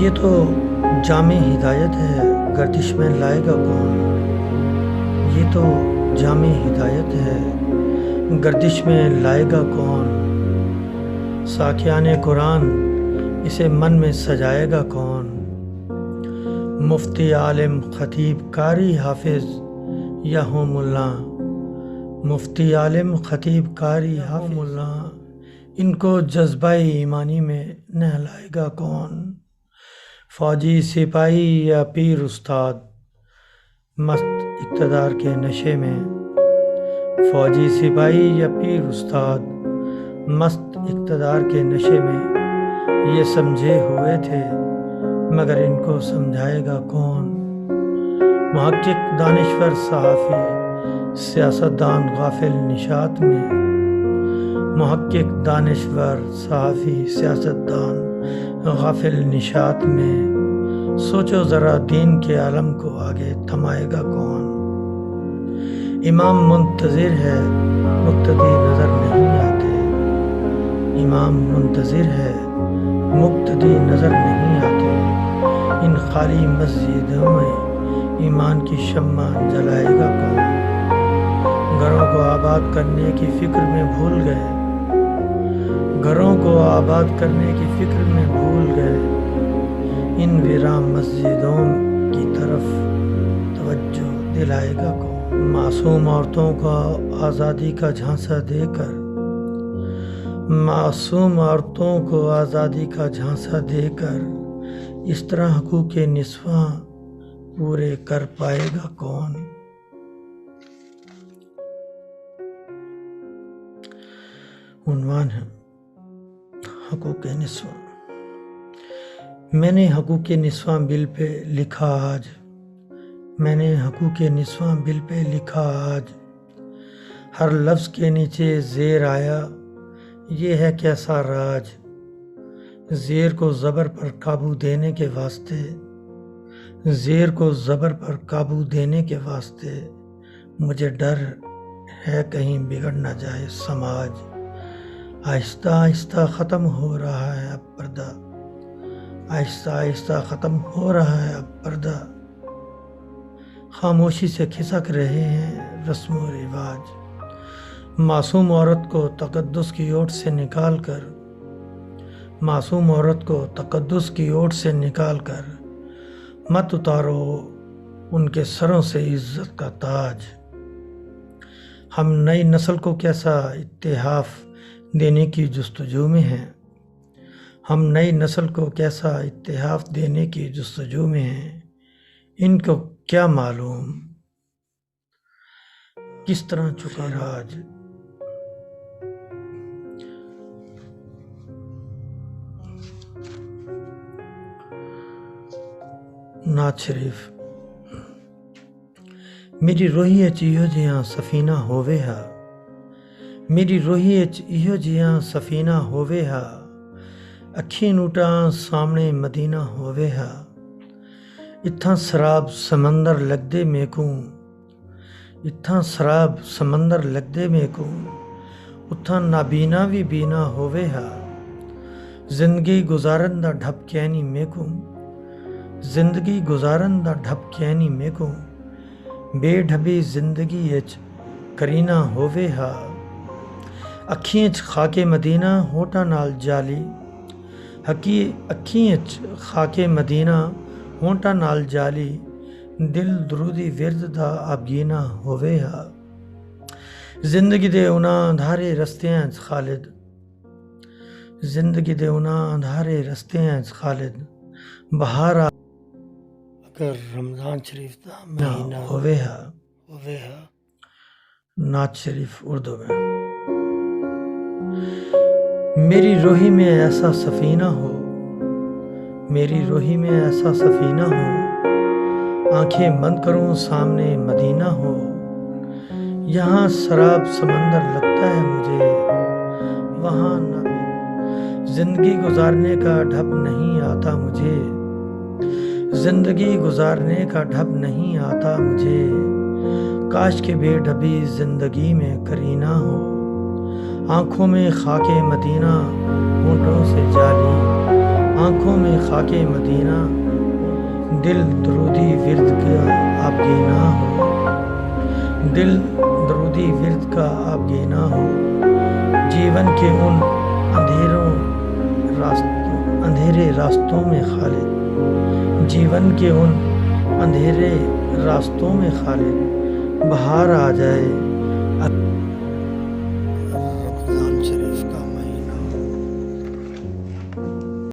یہ تو جامع ہدایت ہے، گردش میں لائے گا کون؟ یہ تو جامع ہدایت ہے، گردش میں لائے گا کون؟ ساکیان قرآن اسے من میں سجائے گا کون؟ مفتی عالم خطیب قاری حافظ یا ہو ملا، مفتی عالم خطیب قاری حافظ ملا، ان کو جذبہ ایمانی میں نہلائے گا کون؟ فوجی سپاہی یا پیر استاد مست اقتدار کے نشے میں، فوجی سپاہی یا پیر استاد مست اقتدار کے نشے میں یہ سمجھے ہوئے تھے، مگر ان کو سمجھائے گا کون؟ محقق دانشور صحافی سیاستدان غافل نشاط میں، محقق دانشور صحافی سیاستدان غافل نشاط میں، سوچو ذرا دین کے عالم کو آگے تھمائے گا کون؟ امام منتظر ہے مقتدی نظر نہیں آتے، امام منتظر ہے مقتدی نظر نہیں آتے، ان خالی مسجدوں میں ایمان کی شمع جلائے گا کون؟ گھروں کو آباد کرنے کی فکر میں بھول گئے، گھروں کو آباد کرنے کی فکر میں بھول گئے، ان ویراں مسجدوں کی طرف توجہ دلائے گا کون؟ معصوم عورتوں کو آزادی کا جھانسا دے کر، معصوم عورتوں کو آزادی کا جھانسا دے کر اس طرح حقوق نسواں پورے کر پائے گا کون؟ عنوان ہے حقوق نسواں۔ میں نے حقوق نسواں بل پہ لکھا آج، میں نے حقوق نسواں بل پہ لکھا آج، ہر لفظ کے نیچے زیر آیا یہ ہے کیسا راج، زیر کو زبر پر قابو دینے کے واسطے، زیر کو زبر پر قابو دینے کے واسطے مجھے ڈر ہے کہیں بگڑ نہ جائے سماج، آہستہ آہستہ ختم ہو رہا ہے اب پردہ، آہستہ آہستہ ختم ہو رہا ہے اب پردہ، خاموشی سے کھسک رہے ہیں رسم و رواج، معصوم عورت کو تقدس کی اوٹ سے نکال کر، معصوم عورت کو تقدس کی اوٹ سے نکال کر مت اتارو ان کے سروں سے عزت کا تاج، ہم نئی نسل کو کیسا اتحاف دینے کی جستجو میں ہیں، ہم نئی نسل کو کیسا اتحاف دینے کی جستجو میں ہیں، ان کو کیا معلوم کس طرح چکا راج، نعت شریف۔ میری روحی اچ ایہو جیاں سفینہ ہووے ہا، میری روحی اچ ایہو جیاں سفینہ ہووے ہا، اکھیں نوٹاں سامنے مدینہ ہووے ہا، اتھاں سراب سمندر لگدے میکوں، اتھاں سراب سمندر لگدے میکوں، اتھاں نابینا بھی بینا ہووے ہا، زندگی گزارن دا ڈھپ کینی میکوں، زندگی گزارن دا ڈھپ کینی میکوں، بے ڈھبی زندگی اچ کرینہ ہووے ہا، اکھیں اچ خاکے مدینہ ہوٹاں نال جالی، اکھیں اچ خاکے مدینہ ہونٹاں نال جالی، دل درودی ورد دا آبگینہ ہووے ہا، زندگی دے انہاں اندھارے رستیاں اچ خالد، زندگی دے انہاں اندھارے رستیاں اچ خالد، بہار اگر رمضان شریف دا مہینہ ہووے ہا۔ ہووے ہا۔ نعت شریف اردو میں۔ میری روحی میں ایسا سفینہ ہو، میری روحی میں ایسا سفینہ ہو، آنکھیں بند کروں سامنے مدینہ ہو، یہاں سراب سمندر لگتا ہے مجھے، وہاں نابینا زندگی گزارنے کا ڈھب نہیں آتا مجھے، زندگی گزارنے کا ڈھب نہیں آتا مجھے، کاش کے بے ڈھبی زندگی میں کرینہ ہو، آنکھوں میں خاک مدینہ ہونٹوں سے جالی، آنکھوں میں خاک مدینہ، دل درودی ورد کا آپ گینا ہو، دل درودی ورد کا آپ گینا ہو، جیون کے ان اندھیرے راستوں میں خالد، جیون کے ان اندھیرے راستوں میں خالد، بہار آ جائے